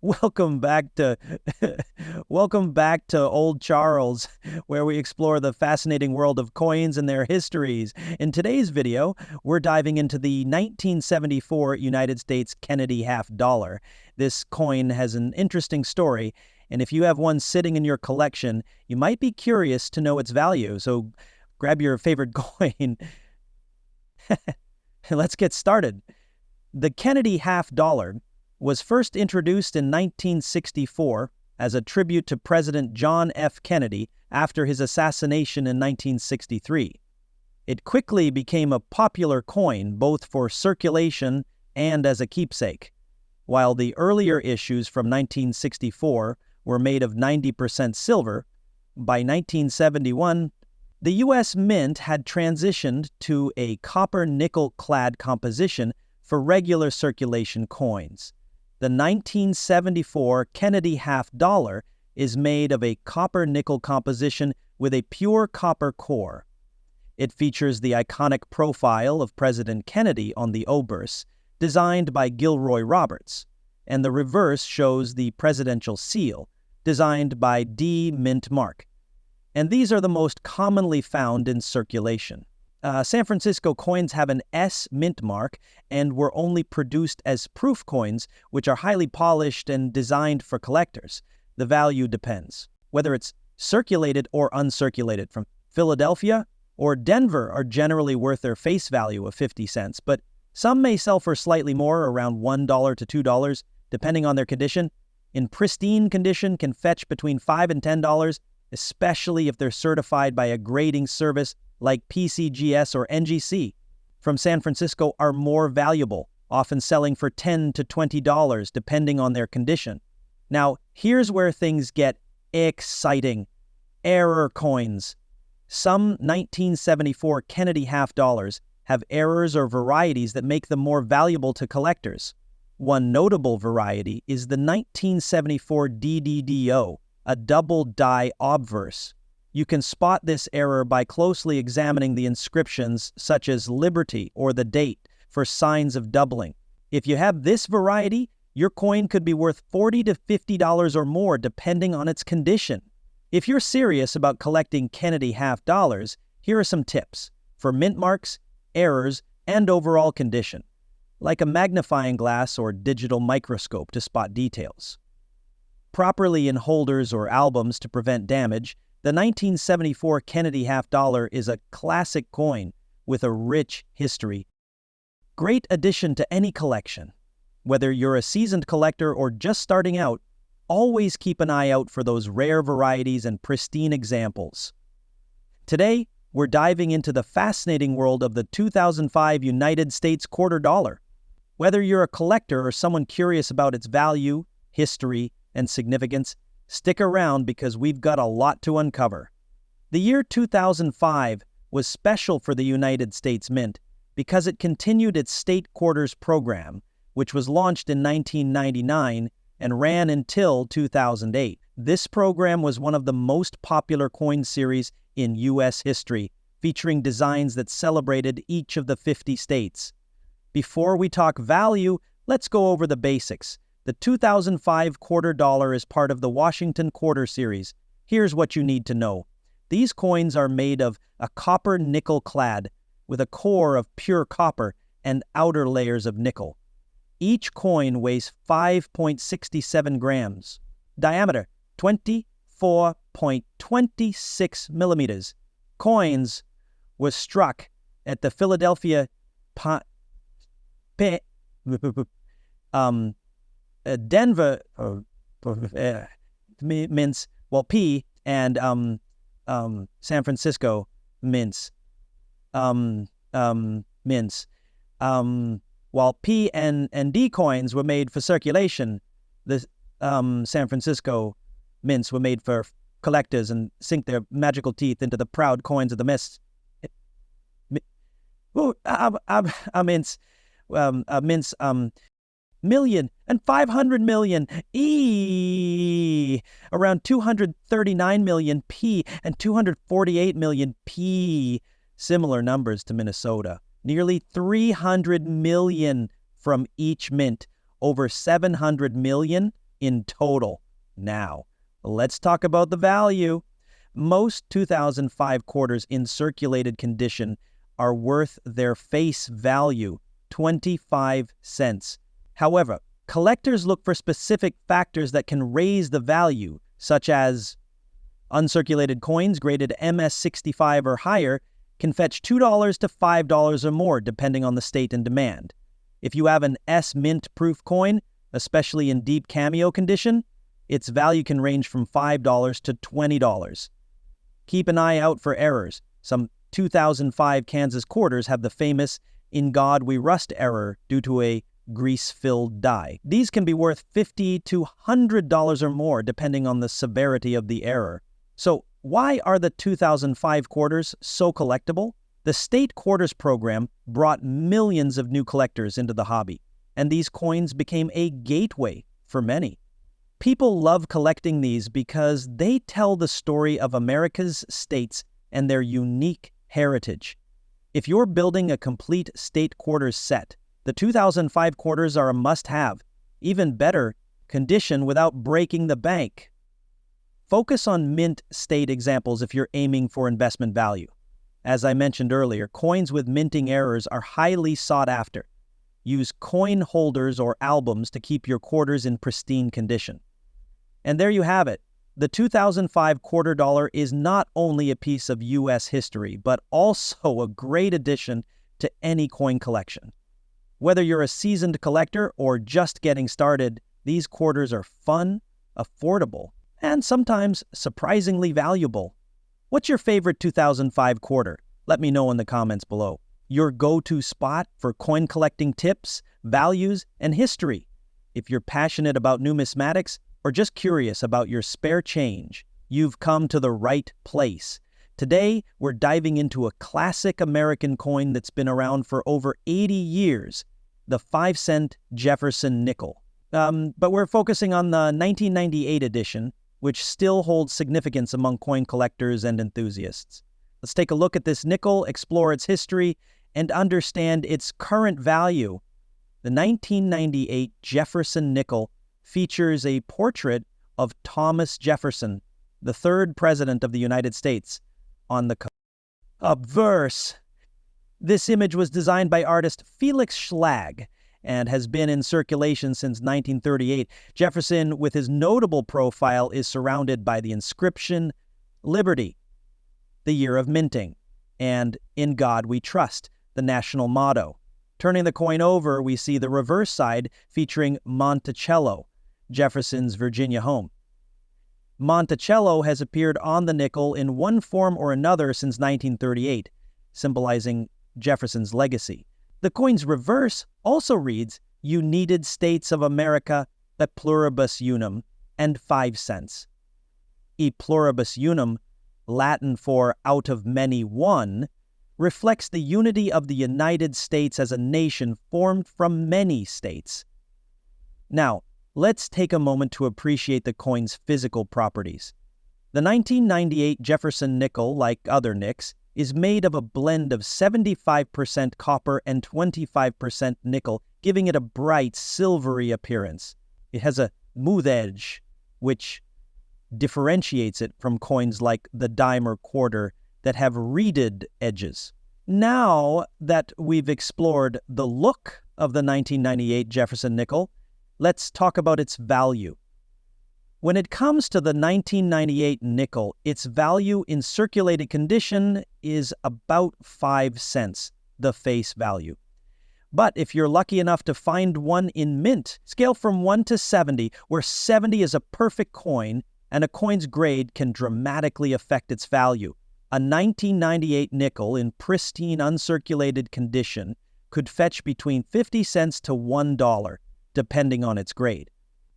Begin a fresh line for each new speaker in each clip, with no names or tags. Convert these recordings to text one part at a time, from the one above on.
Welcome back to welcome back to Old Charles, where we explore the fascinating world of coins and their histories. In today's video, we're diving into the 1974 United States Kennedy half dollar. This coin has an interesting story, and if you have one sitting in your collection, you might be curious to know its value. So grab your favorite coin. Let's get started. The Kennedy half dollar was first introduced in 1964 as a tribute to President John F. Kennedy after his assassination in 1963. It quickly became a popular coin both for circulation and as a keepsake. While the earlier issues from 1964 were made of 90% silver, by 1971, the U.S. Mint had transitioned to a copper-nickel-clad composition for regular circulation coins. The 1974 Kennedy half dollar is made of a copper-nickel composition with a pure copper core. It features the iconic profile of President Kennedy on the obverse, designed by Gilroy Roberts, and the reverse shows the presidential seal, designed by D. Mint Mark. And these are the most commonly found in circulation. San Francisco coins have an S mint mark and were only produced as proof coins, which are highly polished and designed for collectors. The value depends. Whether it's circulated or uncirculated from Philadelphia or Denver are generally worth their face value of 50 cents, but some may sell for slightly more, around $1 to $2, depending on their condition. In pristine condition can fetch between $5 and $10, especially if they're certified by a grading service like PCGS or NGC, from San Francisco are more valuable, often selling for $10 to $20 depending on their condition. Now, here's where things get exciting. Error coins. Some 1974 Kennedy half dollars have errors or varieties that make them more valuable to collectors. One notable variety is the 1974 DDDO, a double die obverse. You can spot this error by closely examining the inscriptions such as Liberty or the date for signs of doubling. If you have this variety, your coin could be worth $40 to $50 or more depending on its condition. If you're serious about collecting Kennedy half dollars, here are some tips for mint marks, errors, and overall condition, like a magnifying glass or digital microscope to spot details. Properly in holders or albums to prevent damage, the 1974 Kennedy half dollar is a classic coin with a rich history. Great addition to any collection. Whether you're a seasoned collector or just starting out, always keep an eye out for those rare varieties and pristine examples. Today, we're diving into the fascinating world of the 2005 United States quarter dollar. Whether you're a collector or someone curious about its value, history, and significance, stick around because we've got a lot to uncover. The year 2005 was special for the United States Mint because it continued its state quarters program, which was launched in 1999 and ran until 2008. This program was one of the most popular coin series in U.S. history, featuring designs that celebrated each of the 50 states. Before we talk value, let's go over the basics. The 2005 quarter dollar is part of the Washington Quarter Series. Here's what you need to know. These coins are made of a copper nickel clad with a core of pure copper and outer layers of nickel. Each coin weighs 5.67 grams. Diameter 24.26 millimeters. Coins was struck at the Philadelphia Denver mints, while P and San Francisco mints. While P and D coins were made for circulation, the San Francisco mints were made for collectors and sink their magical teeth into the proud coins of the mist. Mints. Million and 500 million E, around 239 million P and 248 million P, similar numbers to Minnesota. Nearly 300 million from each mint, over 700 million in total. Now, let's talk about the value. Most 2005 quarters in circulated condition are worth their face value, 25 cents. However, collectors look for specific factors that can raise the value, such as uncirculated coins graded MS65 or higher can fetch $2 to $5 or more depending on the state and demand. If you have an S-Mint proof coin, especially in deep cameo condition, its value can range from $5 to $20. Keep an eye out for errors. Some 2005 Kansas quarters have the famous "In God We Rust" error due to a grease-filled die. These can be worth $50 to $100 or more depending on the severity of the error. So why are the 2005 quarters so collectible? The state quarters program brought millions of new collectors into the hobby, and these coins became a gateway for many. People love collecting these because they tell the story of America's states and their unique heritage. If you're building a complete state quarters set, the 2005 quarters are a must-have. Even better, condition without breaking the bank. Focus on mint state examples if you're aiming for investment value. As I mentioned earlier, coins with minting errors are highly sought after. Use coin holders or albums to keep your quarters in pristine condition. And there you have it. The 2005 quarter dollar is not only a piece of U.S. history, but also a great addition to any coin collection. Whether you're a seasoned collector or just getting started, these quarters are fun, affordable, and sometimes surprisingly valuable. What's your favorite 2005 quarter? Let me know in the comments below. Your go-to spot for coin collecting tips, values, and history. If you're passionate about numismatics or just curious about your spare change, you've come to the right place. Today, we're diving into a classic American coin that's been around for over 80 years, the 5-cent Jefferson Nickel. But we're focusing on the 1998 edition, which still holds significance among coin collectors and enthusiasts. Let's take a look at this nickel, explore its history, and understand its current value. The 1998 Jefferson Nickel features a portrait of Thomas Jefferson, the third president of the United States, on the obverse. This image was designed by artist Felix Schlag and has been in circulation since 1938. Jefferson, with his notable profile, is surrounded by the inscription, "Liberty," the year of minting, and "In God We Trust," the national motto. Turning the coin over, we see the reverse side featuring Monticello, Jefferson's Virginia home. Monticello has appeared on the nickel in one form or another since 1938, symbolizing Jefferson's legacy. The coin's reverse also reads United States of America, E Pluribus Unum, and 5 cents. E Pluribus Unum, Latin for out of many one, reflects the unity of the United States as a nation formed from many states. Now, let's take a moment to appreciate the coin's physical properties. The 1998 Jefferson Nickel, like other nicks, is made of a blend of 75% copper and 25% nickel, giving it a bright, silvery appearance. It has a smooth edge, which differentiates it from coins like the dime or quarter that have reeded edges. Now that we've explored the look of the 1998 Jefferson Nickel, let's talk about its value. When it comes to the 1998 nickel, its value in circulated condition is about 5 cents, the face value. But if you're lucky enough to find one in mint, scale from 1 to 70, where 70 is a perfect coin and a coin's grade can dramatically affect its value. A 1998 nickel in pristine uncirculated condition could fetch between 50 cents to $1, depending on its grade.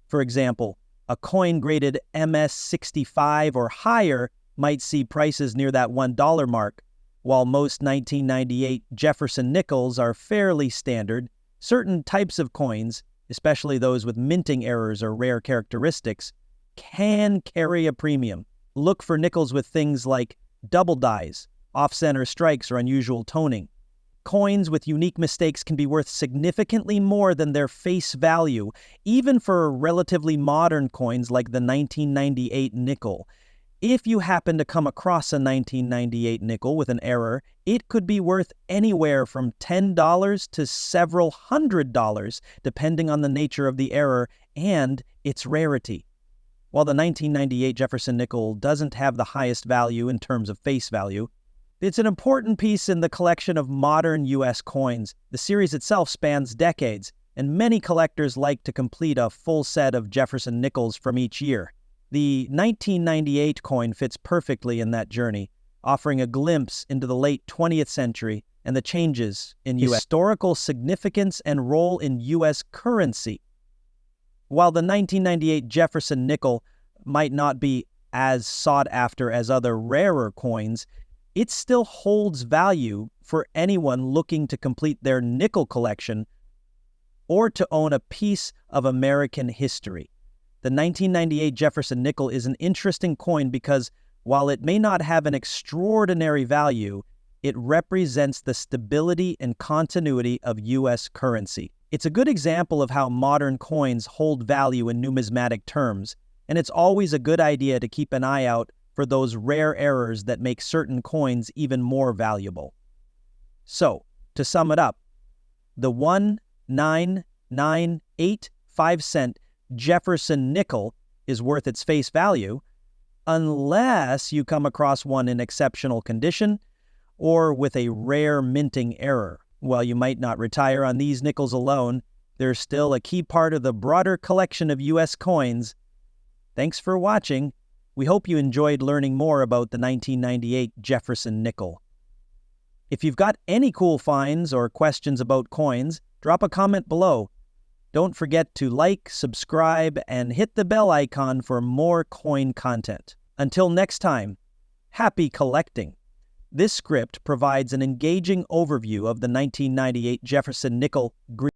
For example, a coin graded MS65 or higher might see prices near that $1 mark. While most 1998 Jefferson nickels are fairly standard, certain types of coins, especially those with minting errors or rare characteristics, can carry a premium. Look for nickels with things like double dies, off-center strikes, or unusual toning. coins with unique mistakes can be worth significantly more than their face value, even for relatively modern coins like the 1998 nickel. If you happen to come across a 1998 nickel with an error, it could be worth anywhere from $10 to several $100s, depending on the nature of the error and its rarity. While the 1998 Jefferson Nickel doesn't have the highest value in terms of face value, it's an important piece in the collection of modern U.S. coins. The series itself spans decades, and many collectors like to complete a full set of Jefferson Nickels from each year. The 1998 coin fits perfectly in that journey, offering a glimpse into the late 20th century and the changes in U.S. historical significance and role in U.S. currency. While the 1998 Jefferson Nickel might not be as sought after as other rarer coins, it still holds value for anyone looking to complete their nickel collection or to own a piece of American history. The 1998 Jefferson Nickel is an interesting coin because, while it may not have an extraordinary value, it represents the stability and continuity of U.S. currency. It's a good example of how modern coins hold value in numismatic terms, and it's always a good idea to keep an eye out for those rare errors that make certain coins even more valuable. So, to sum it up, the 1.9985-cent Jefferson Nickel is worth its face value unless you come across one in exceptional condition or with a rare minting error. While you might not retire on these nickels alone, they're still a key part of the broader collection of U.S. coins. Thanks for watching. We hope you enjoyed learning more about the 1998 Jefferson Nickel. If you've got any cool finds or questions about coins, drop a comment below. Don't forget to like, subscribe, and hit the bell icon for more coin content. Until next time, happy collecting! This script provides an engaging overview of the 1998 Jefferson Nickel green